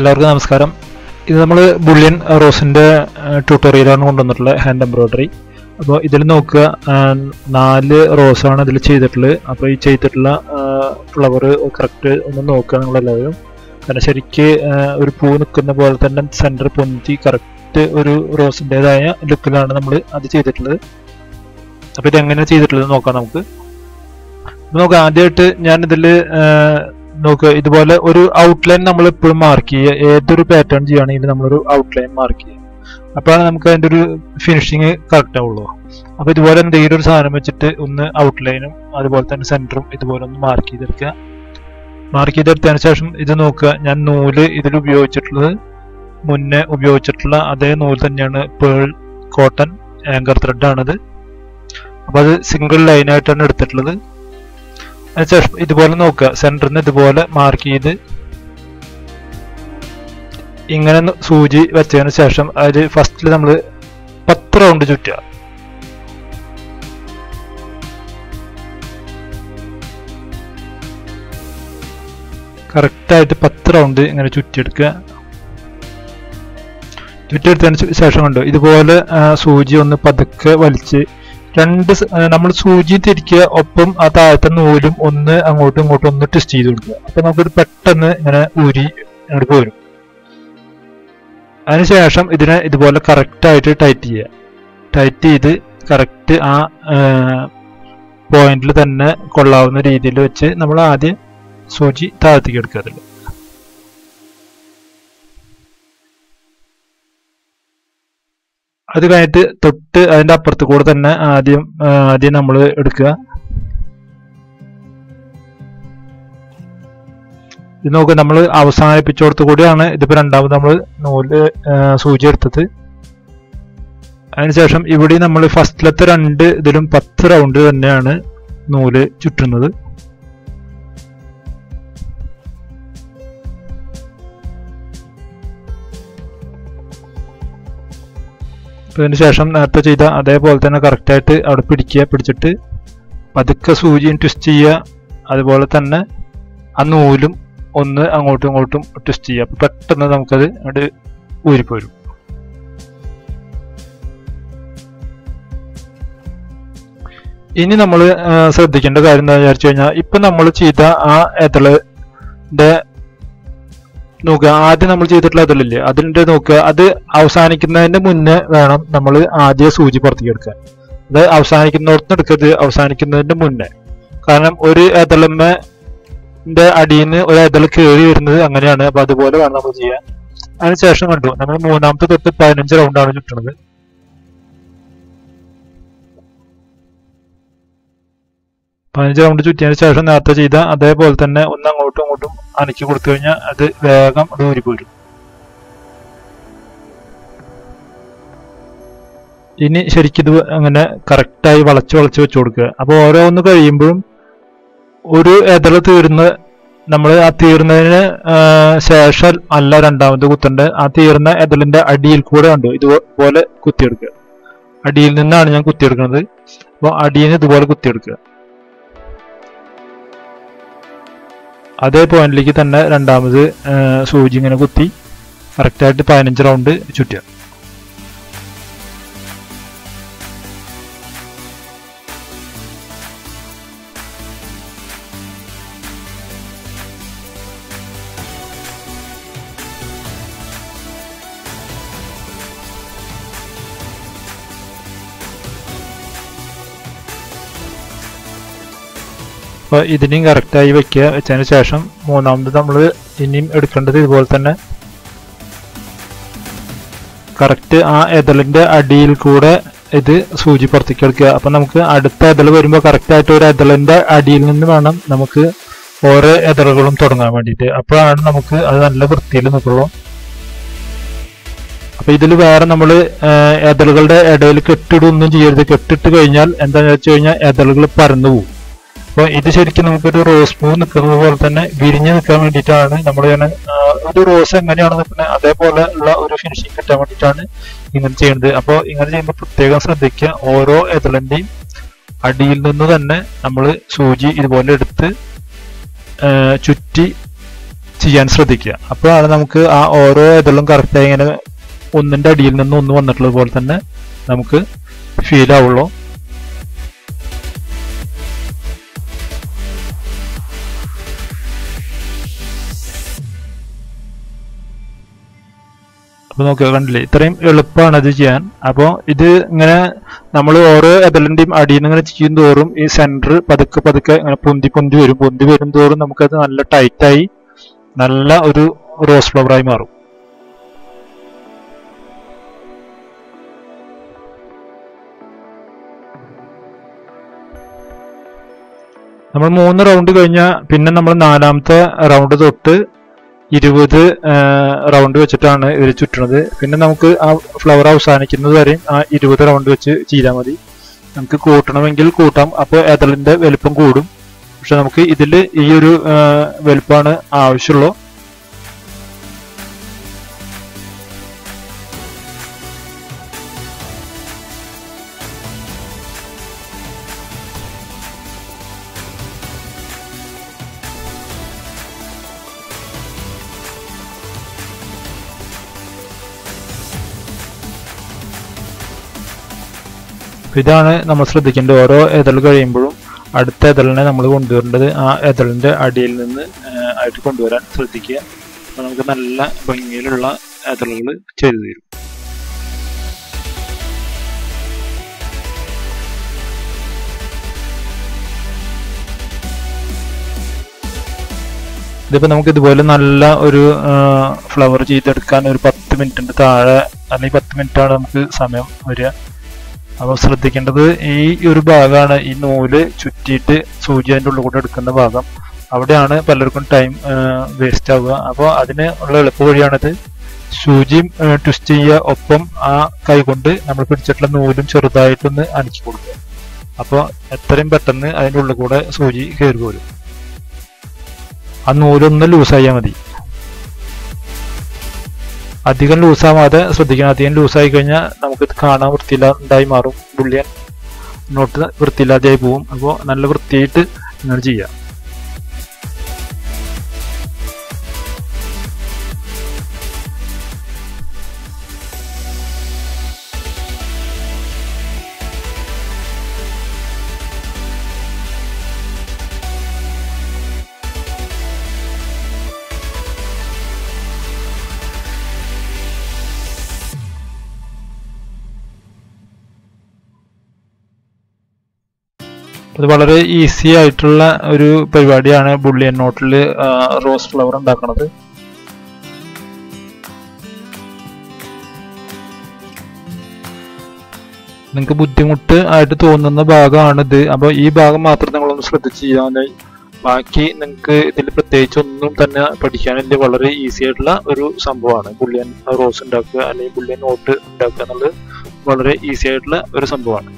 എല്ലാവർക്കും നമസ്കാരം. ഇത് നമ്മൾ ബുള്ളിയൻ റോസിൻ്റെ ട്യൂട്ടോറിയലാണ് കൊണ്ടുവന്നിട്ടുള്ളത്, ഹാൻഡ് എംബ്രോയിഡറി. അപ്പോൾ ഇതിൽ നോക്കുക, 4 റോസാണ് ഇതിൽ ചെയ്തിട്ടുള്ളത്. അപ്പോൾ ഈ ചെയ്തിട്ടുള്ള ഫ്ലവർ കറക്റ്റ് ഒന്ന് നോക്കുക നിങ്ങളെല്ലാവരും. കാരണം ശരിക്ക് ഒരു പൂ നിൽക്കുന്ന പോലെ തന്നെ സെൻറ്റർ പൊന്തി കറക്റ്റ് ഒരു റോസിൻ്റെതായ ലുക്കിലാണ് നമ്മൾ അത് ചെയ്തിട്ടുള്ളത്. അപ്പോൾ ഇതെങ്ങനെയാണ് ചെയ്തിട്ടുള്ളത് നോക്കാം നമുക്ക്. ആദ്യമായിട്ട് ഞാനിതിൽ നോക്കുക, ഇതുപോലെ ഒരു ഔട്ട്ലൈൻ നമ്മൾ എപ്പോഴും മാർക്ക് ചെയ്യുക. ഏതൊരു പാറ്റേൺ ചെയ്യുകയാണെങ്കിലും നമ്മളൊരു ഔട്ട്ലൈൻ മാർക്ക് ചെയ്യുക. അപ്പോഴാണ് നമുക്ക് അതിൻ്റെ ഒരു ഫിനിഷിങ് കറക്റ്റ് ആവുള്ളൂ. അപ്പോൾ ഇതുപോലെ എന്തെങ്കിലും ഒരു സാധനം വെച്ചിട്ട് ഒന്ന് ഔട്ട്ലൈനും അതുപോലെ തന്നെ സെൻറ്ററും ഇതുപോലെ ഒന്ന് മാർക്ക് ചെയ്തെടുക്കുക. മാർക്ക് ചെയ്തെടുത്തതിന് ശേഷം ഇത് നോക്കുക, ഞാൻ നൂല് ഇതിൽ ഉപയോഗിച്ചിട്ടുള്ളത് മുന്നേ ഉപയോഗിച്ചിട്ടുള്ള അതേ നൂല് തന്നെയാണ്, പേൾ കോട്ടൺ ആങ്കർ ത്രെഡാണിത്. അപ്പോൾ അത് സിംഗിൾ ലൈനായിട്ടാണ് എടുത്തിട്ടുള്ളത്. അതിനുശേഷം ഇതുപോലെ നോക്കുക, സെൻറ്ററിൽ നിന്ന് ഇതുപോലെ മാർക്ക് ചെയ്ത് ഇങ്ങനെ സൂചി വെച്ചതിന് ശേഷം അതിൽ ഫസ്റ്റിൽ നമ്മൾ 10 റൗണ്ട് ചുറ്റുക. കറക്റ്റായിട്ട് 10 റൗണ്ട് ഇങ്ങനെ ചുറ്റിയെടുക്കുക. ചുറ്റിയെടുത്തതിന് ശേഷം കണ്ടു ഇതുപോലെ സൂചി ഒന്ന് പതുക്കെ വലിച്ച് നമ്മൾ സൂചി തിരിക്കുക, ഒപ്പം ആ താഴത്തെ നൂലും ഒന്ന് അങ്ങോട്ടും ഇങ്ങോട്ടും ഒന്ന് ട്വിസ്റ്റ് ചെയ്ത് കൊടുക്കുക. അപ്പൊ നമുക്കിത് പെട്ടെന്ന് ഇങ്ങനെ ഊരി അങ്ങോട്ട് പോരും. അതിനുശേഷം ഇതിനെ ഇതുപോലെ കറക്റ്റായിട്ട് ടൈറ്റ് ചെയ്യുക. ടൈറ്റ് ചെയ്ത് കറക്റ്റ് ആ പോയിന്റിൽ തന്നെ കൊള്ളാവുന്ന രീതിയിൽ വെച്ച് നമ്മൾ ആദ്യം സൂചി താഴത്തേക്ക് എടുക്കുക. അതിൽ അത് കഴിഞ്ഞിട്ട് തൊട്ട് അതിൻ്റെ അപ്പുറത്ത് കൂടെ തന്നെ ആദ്യം നമ്മൾ എടുക്കുക. ഇത് നോക്കുക, നമ്മൾ അവസാനിപ്പിച്ചോടത്ത് കൂടിയാണ് ഇതിപ്പോൾ രണ്ടാമത് നമ്മൾ നൂല് സൂചി എടുത്തത്. അതിനുശേഷം ഇവിടെ നമ്മൾ ഫസ്റ്റിലത്തെ 2 ഇതിലും 10 റൗണ്ട് തന്നെയാണ് നൂല് ചുറ്റുന്നത്. അതിനുശേഷം നേരത്തെ ചെയ്ത അതേപോലെ തന്നെ കറക്റ്റായിട്ട് അവിടെ പിടിച്ചിട്ട് പതുക്കെ സൂചിയും ട്വിസ്റ്റ് ചെയ്യുക. അതുപോലെ തന്നെ ആ നൂലും ഒന്ന് അങ്ങോട്ടും ഇങ്ങോട്ടും ട്വിസ്റ്റ് ചെയ്യുക. അപ്പം പെട്ടെന്ന് നമുക്കത് അവിടെ ഊരിപ്പോരും. ഇനി നമ്മൾ ശ്രദ്ധിക്കേണ്ട കാര്യം എന്താ വിചാരിച്ചു കഴിഞ്ഞാൽ, ഇപ്പം നമ്മൾ ചെയ്ത ആ എതളിന്റെ നോക്കുക, ആദ്യം നമ്മൾ ചെയ്തിട്ടുള്ള അതിലില്ലേ, അതിൻ്റെ നോക്കുക, അത് അവസാനിക്കുന്നതിന് മുന്നേ വേണം നമ്മൾ ആദ്യം സൂചി പുറത്തേക്ക് എടുക്കാൻ. അത് അവസാനിക്കുന്നിടത്ത് എടുക്കരുത്, അവസാനിക്കുന്നതിന് മുന്നേ. കാരണം ഒരു എതളമ്മന്റെ അടിയിൽ നിന്ന് ഒരു എതൾ കയറി വരുന്നത് അങ്ങനെയാണ്. അപ്പൊ അതുപോലെ വേണം നമ്മൾ ചെയ്യാൻ. അതിനുശേഷം കണ്ടു നമ്മൾ 3ാമത്തെ തൊട്ട് 15 റൗണ്ടാണ് ചുറ്റുന്നത്. 15 റൗണ്ട് ചുറ്റിയതിന് ശേഷം നേരത്തെ ചെയ്ത അതേപോലെ തന്നെ ഒന്ന് അങ്ങോട്ടും ഇങ്ങോട്ടും അനക്കി കൊടുത്തു കഴിഞ്ഞാൽ അത് വേഗം ഊരിപ്പോരും. ഇനി ശരിക്കും ഇത് അങ്ങനെ കറക്റ്റായി വളച്ച് വെച്ചു കൊടുക്കുക. അപ്പോൾ ഓരോന്ന് കഴിയുമ്പോഴും ഒരു എതള് നമ്മൾ ആ തീർന്നതിന് ശേഷം അല്ല രണ്ടാമത് കുത്തേണ്ടത്. ആ തീർന്ന എതളിന്റെ അടിയിൽ കൂടെ ഉണ്ട് ഇതുപോലെ കുത്തിയെടുക്കുക. അടിയിൽ നിന്നാണ് ഞാൻ കുത്തിയെടുക്കുന്നത്. അപ്പോൾ അടിയിൽ നിന്ന് ഇതുപോലെ കുത്തിയെടുക്കുക. അതേ പോയിന്റിലേക്ക് തന്നെ രണ്ടാമത് സൂചി ഇങ്ങനെ കുത്തി കറക്റ്റായിട്ട് 15 റൗണ്ട് ചുറ്റുക. അപ്പോൾ ഇതിനെയും കറക്റ്റായി വെക്കുക. വെച്ചതിന് ശേഷം 3ാമത് നമ്മൾ ഇനിയും എടുക്കേണ്ടത് ഇതുപോലെ തന്നെ കറക്റ്റ് ആ എതളിന്റെ അടിയിൽ കൂടെ ഇത് സൂചി പുറത്തേക്ക് എടുക്കുക. അപ്പം നമുക്ക് അടുത്ത എതൾ വരുമ്പോൾ കറക്റ്റായിട്ട് ഒരു എതളിന്റെ അടിയിൽ നിന്ന് വേണം നമുക്ക് ഓരോ എതളുകളും തുടങ്ങാൻ വേണ്ടിയിട്ട്. അപ്പോഴാണ് നമുക്ക് അത് നല്ല വൃത്തിയിൽ നിൽക്കുള്ളൂ. അപ്പൊ ഇതിൽ വേറെ നമ്മൾ എതളുകളുടെ ഇടയിൽ കെട്ടിടൊന്നും ചെയ്യരുത്. കെട്ടിട്ട് കഴിഞ്ഞാൽ എന്താണെന്ന് വെച്ച് കഴിഞ്ഞാൽ എതളുകൾ പരന്നു പോകും. അപ്പോൾ ഇത് ശരിക്കും നമുക്കൊരു റോസ് പൂ നിൽക്കുന്നത് പോലെ തന്നെ വിരിഞ്ഞ് നിൽക്കാൻ വേണ്ടിയിട്ടാണ് നമ്മൾ ഒരു റോസ് എങ്ങനെയാണ് നിൽക്കുന്നത് അതേപോലെ ഉള്ള ഒരു ഫിനിഷിങ് കിട്ടാൻ വേണ്ടിയിട്ടാണ് ഇങ്ങനെ ചെയ്യുന്നത്. അപ്പോൾ ഇങ്ങനെ ചെയ്യുമ്പോൾ പ്രത്യേകം ശ്രദ്ധിക്കുക, ഓരോ എതളിന്റെയും അടിയിൽ നിന്ന് തന്നെ നമ്മൾ സൂചി ഇതുപോലെ എടുത്ത് ചുറ്റി ചെയ്യാൻ ശ്രദ്ധിക്കുക. അപ്പോഴാണ് നമുക്ക് ആ ഓരോ ഇതെല്ലാം കറക്റ്റായി ഇങ്ങനെ ഒന്നിൻ്റെ അടിയിൽ നിന്ന് ഒന്ന് വന്നിട്ടുള്ളത് പോലെ തന്നെ നമുക്ക് ഫീൽ ആവുള്ളൂ. അപ്പോൾ നോക്കുക, കണ്ടില്ലേ, ഇത്രയും എളുപ്പമാണ് അത് ചെയ്യാൻ. അപ്പോൾ ഇത് ഇങ്ങനെ നമ്മൾ ഓരോ എതലിൻ്റെയും അടിയിൽ നിന്ന് ഇങ്ങനെ ചെയ്യും തോറും ഈ സെൻറ്റർ പതുക്കെ പതുക്കെ ഇങ്ങനെ പൊന്തി വരും തോറും നമുക്കത് നല്ല ടൈറ്റായി നല്ല ഒരു റോസ് ഫ്ലവറായി മാറും. നമ്മൾ 3 റൗണ്ട് കഴിഞ്ഞാൽ പിന്നെ നമ്മൾ 4ാമത്തെ റൗണ്ട് തൊട്ട് 20 റൗണ്ട് വെച്ചിട്ടാണ് ഇതിൽ ചുറ്റുന്നത്. പിന്നെ നമുക്ക് ആ ഫ്ലവർ അവസാനിക്കുന്നത് വരെയും ആ 20 റൗണ്ട് വെച്ച് ചെയ്താൽ മതി. നമുക്ക് കൂട്ടണമെങ്കിൽ കൂട്ടാം, അപ്പോൾ എതളിൻ്റെ വലുപ്പം കൂടും. പക്ഷെ നമുക്ക് ഇതിൽ ഈ ഒരു വലുപ്പമാണ് ആവശ്യമുള്ളൂ. ഇതാണ് നമ്മൾ ശ്രദ്ധിക്കേണ്ടത്. ഓരോ എതൾ കഴിയുമ്പോഴും അടുത്ത എതളിനെ നമ്മൾ കൊണ്ടുവരേണ്ടത് ആ എതളിൻ്റെ അടിയിൽ നിന്ന് ആയിട്ട് കൊണ്ടുവരാൻ ശ്രദ്ധിക്കുക. അപ്പോൾ നമുക്ക് നല്ല ഭംഗിയിലുള്ള എതളുകൾ ചെയ്തു തരും. ഇതിപ്പോൾ നമുക്ക് ഇതുപോലെ നല്ല ഒരു ഫ്ലവർ ചെയ്തെടുക്കാൻ ഒരു 10 മിനിറ്റിൻ്റെ താഴെ അല്ലെങ്കിൽ 10 മിനിറ്റാണ് നമുക്ക് സമയം വരിക. അപ്പോൾ ശ്രദ്ധിക്കേണ്ടത് ഈ ഒരു ഭാഗമാണ്, ഈ നൂല് ചുറ്റിയിട്ട് സൂചി അതിൻ്റെ ഉള്ളിൽ കൂടെ എടുക്കുന്ന ഭാഗം. അവിടെയാണ് പലർക്കും ടൈം വേസ്റ്റ് ആവുക. അപ്പോൾ അതിന് ഉള്ള എളുപ്പ വഴിയാണിത്. സൂചിയും ട്വിസ്റ്റ് ചെയ്യുക, ഒപ്പം ആ കൈ കൊണ്ട് നമ്മൾ പിടിച്ചിട്ടുള്ള നൂലും ചെറുതായിട്ടൊന്ന് അനച്ചു കൊടുക്കുക. അപ്പോൾ എത്രയും പെട്ടെന്ന് അതിൻ്റെ ഉള്ളിൽ കൂടെ സൂചി കയറി പോരും. ആ നൂലൊന്ന് ലൂസായാൽ മതി. അധികം ലൂസാവാതെ ശ്രദ്ധിക്കണം. അധികം ലൂസായി കഴിഞ്ഞാൽ നമുക്കിത് കാണാൻ വൃത്തിയില്ലാണ്ടായി മാറും. ബുള്ളിയൻ നോട്ട് വൃത്തിയില്ലാതെയായി പോവും. അപ്പോൾ നല്ല വൃത്തിയായിട്ട് ഇങ്ങനെ ചെയ്യാം. അത് വളരെ ഈസി ആയിട്ടുള്ള ഒരു പരിപാടിയാണ് ബുള്ളിയൻ നോട്ടിൽ റോസ് ഫ്ലവർ ഉണ്ടാക്കുന്നത്. നിങ്ങൾക്ക് ബുദ്ധിമുട്ട് ആയിട്ട് തോന്നുന്ന ഭാഗമാണിത്. അപ്പോൾ ഈ ഭാഗം മാത്രം നിങ്ങളൊന്ന് ശ്രദ്ധിച്ച് ചെയ്യാൻ. ബാക്കി നിങ്ങൾക്ക് ഇതിൽ പ്രത്യേകിച്ച് ഒന്നും തന്നെ പഠിക്കാനില്ല. വളരെ ഈസി ആയിട്ടുള്ള ഒരു സംഭവമാണ് ബുള്ളിയൻ റോസ് ഉണ്ടാക്കുക അല്ലെങ്കിൽ ബുള്ളിയൻ നോട്ട് ഉണ്ടാക്കുക എന്നുള്ളത്. വളരെ ഈസി ആയിട്ടുള്ള ഒരു സംഭവമാണ്.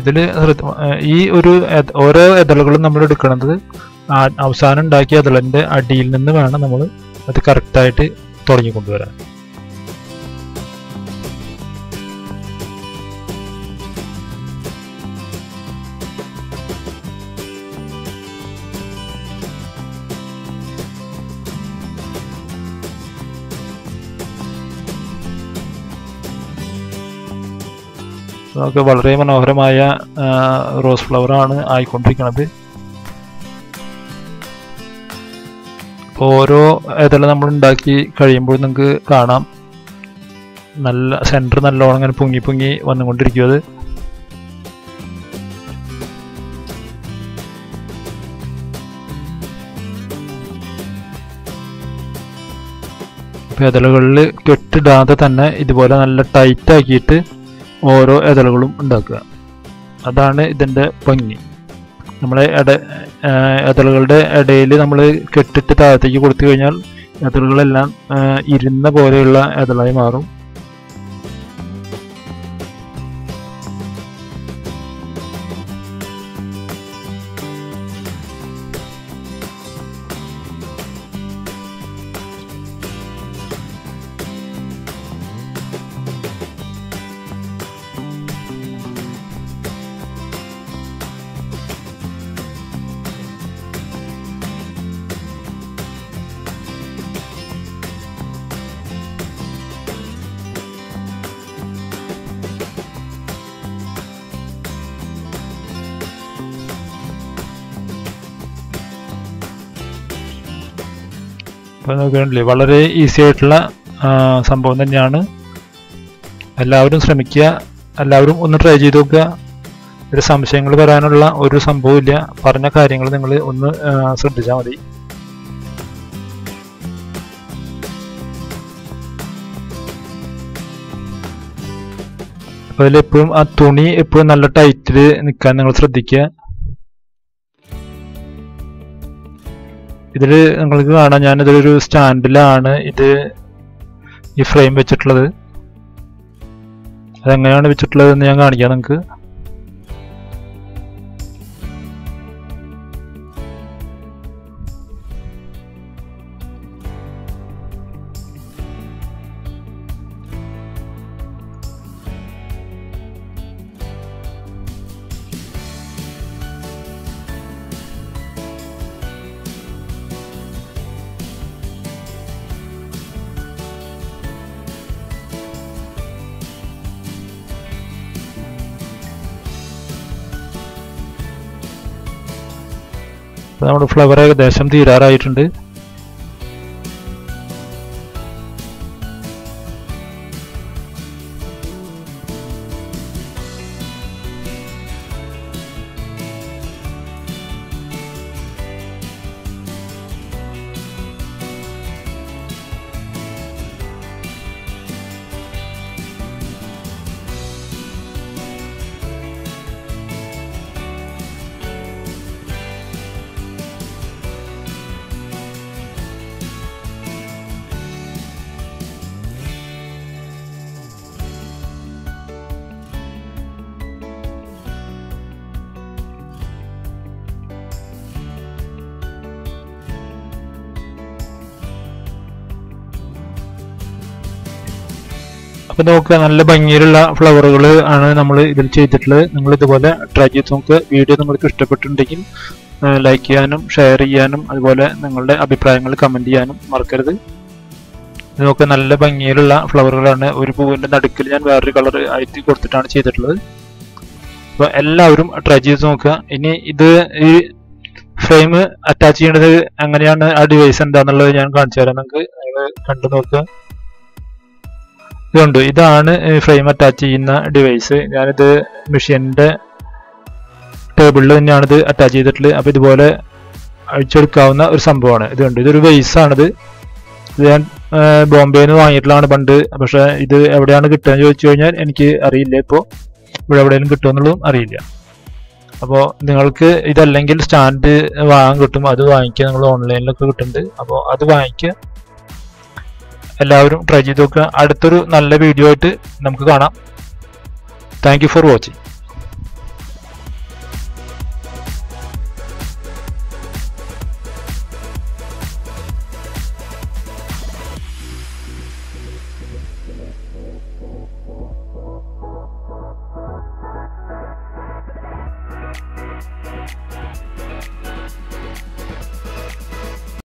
ഇതിൽ ഈ ഒരു ഓരോ എതളുകളും നമ്മൾ എടുക്കുന്നത് അവസാനം ഉണ്ടാക്കിയ എതളിൻ്റെ അടിയിൽ നിന്ന് വേണം നമ്മൾ അത് കറക്റ്റായിട്ട് തുടങ്ങി കൊണ്ടുവരാൻ. നമുക്ക് വളരെ മനോഹരമായ റോസ് ഫ്ലവർ ആണ് ആയിക്കൊണ്ടിരിക്കുന്നത്. ഓരോ ഇതെല്ലാം നമ്മൾ ഉണ്ടാക്കി കഴിയുമ്പോൾ നിങ്ങൾക്ക് കാണാം നല്ല സെൻറ്റർ നല്ലോണം ഇങ്ങനെ പൊങ്ങി പൊങ്ങി വന്നുകൊണ്ടിരിക്കും. അത് ഇതളുകളിൽ കെട്ടിടാതെ തന്നെ ഇതുപോലെ നല്ല ടൈറ്റ് ആക്കിയിട്ട് ഓരോ ഇതളുകളും ഉണ്ടാക്കുക. അതാണ് ഇതിൻ്റെ ഭംഗി. നമ്മളെ ഇതളുകളുടെ ഇടയിൽ നമ്മൾ കെട്ടിട്ട് താഴത്തേക്ക് കൊടുത്തു കഴിഞ്ഞാൽ ഇതളുകളെല്ലാം ഇരുന്ന പോലെയുള്ള ഇതളായി മാറും. അപ്പോൾ നോക്കുകയാണെങ്കിൽ വളരെ ഈസി ആയിട്ടുള്ള സംഭവം തന്നെയാണ്. എല്ലാവരും ശ്രമിക്കുക, എല്ലാവരും ഒന്ന് ട്രൈ ചെയ്ത് നോക്കുക. ഒരു സംശയങ്ങൾ വരാനുള്ള ഒരു സംഭവമില്ല. പറഞ്ഞ കാര്യങ്ങൾ നിങ്ങൾ ഒന്ന് ശ്രദ്ധിച്ചാൽ മതി. അപ്പോൾ അതിലെപ്പോഴും ആ തുണി എപ്പോഴും നല്ല ടൈറ്റിൽ നിൽക്കാൻ നിങ്ങൾ ശ്രദ്ധിക്കുക. ഇതിൽ നിങ്ങൾക്ക് കാണാം, ഞാനിതൊരു സ്റ്റാൻഡിലാണ് ഈ ഫ്രെയിം വെച്ചിട്ടുള്ളത്. അതെങ്ങനെയാണ് വെച്ചിട്ടുള്ളത് എന്ന് ഞാൻ കാണിക്കാം നിങ്ങൾക്ക്. നമ്മുടെ ഫ്ലവർ ഏകദേശം തീരാറായിട്ടുണ്ട്. അപ്പോൾ നോക്കുക, നല്ല ഭംഗിയിലുള്ള ഫ്ലവറുകൾ ആണ് നമ്മൾ ഇതിൽ ചെയ്തിട്ടുള്ളത്. നിങ്ങൾ ഇതുപോലെ ട്രൈ ചെയ്ത് നോക്കുക. വീഡിയോ നിങ്ങൾക്ക് ഇഷ്ടപ്പെട്ടിട്ടുണ്ടെങ്കിൽ ലൈക്ക് ചെയ്യാനും ഷെയർ ചെയ്യാനും അതുപോലെ നിങ്ങളുടെ അഭിപ്രായങ്ങൾ കമൻറ്റ് ചെയ്യാനും മറക്കരുത്. ഇത് നോക്കുക, നല്ല ഭംഗിയിലുള്ള ഫ്ലവറുകളാണ്. ഒരു പൂവിൻ്റെ നടുക്കിൽ ഞാൻ വേറൊരു കളർ ആയിട്ട് കൊടുത്തിട്ടാണ് ചെയ്തിട്ടുള്ളത്. അപ്പോൾ എല്ലാവരും ട്രൈ ചെയ്ത് നോക്കുക. ഇനി ഈ ഫ്രെയിം അറ്റാച്ച് ചെയ്യേണ്ടത് എങ്ങനെയാണ്, ആ ഡിവൈസ് എന്താണെന്നുള്ളത് ഞാൻ കാണിച്ചു തരാം. നിങ്ങൾക്ക് കണ്ടു നോക്കുക. ഇതാണ് ഫ്രെയിം അറ്റാച്ച് ചെയ്യുന്ന ഡിവൈസ്. ഞാനിത് മെഷീനിൻ്റെ ടേബിളിൽ തന്നെയാണ് ഇത് അറ്റാച്ച് ചെയ്തിട്ടുള്ളത്. അപ്പോൾ ഇതുപോലെ അഴിച്ചെടുക്കാവുന്ന ഒരു സംഭവമാണ്. ഇതൊരു വെയ്സാണിത്. ഇത് ഞാൻ ബോംബെയിൽ നിന്ന് വാങ്ങിയിട്ടുള്ളതാണ് പണ്ട്. പക്ഷേ ഇത് എവിടെയാണ് കിട്ടുക എന്ന് ചോദിച്ചു കഴിഞ്ഞാൽ എനിക്ക് അറിയില്ല. ഇപ്പോൾ ഇവിടെ എവിടെയെങ്കിലും കിട്ടുമെന്നുള്ളതും അറിയില്ല. അപ്പോൾ നിങ്ങൾക്ക് ഇതല്ലെങ്കിൽ സ്റ്റാൻഡ് വാങ്ങാൻ കിട്ടും. അത് വാങ്ങിക്കുക. നിങ്ങൾ ഓൺലൈനിലൊക്കെ കിട്ടുന്നുണ്ട്. അപ്പോൾ അത് വാങ്ങിക്കുക. എല്ലാവരും ട്രൈ ചെയ്ത് നോക്കുക. അടുത്തൊരു നല്ല വീഡിയോ ആയിട്ട് നമുക്ക് കാണാം. Thank you for watching.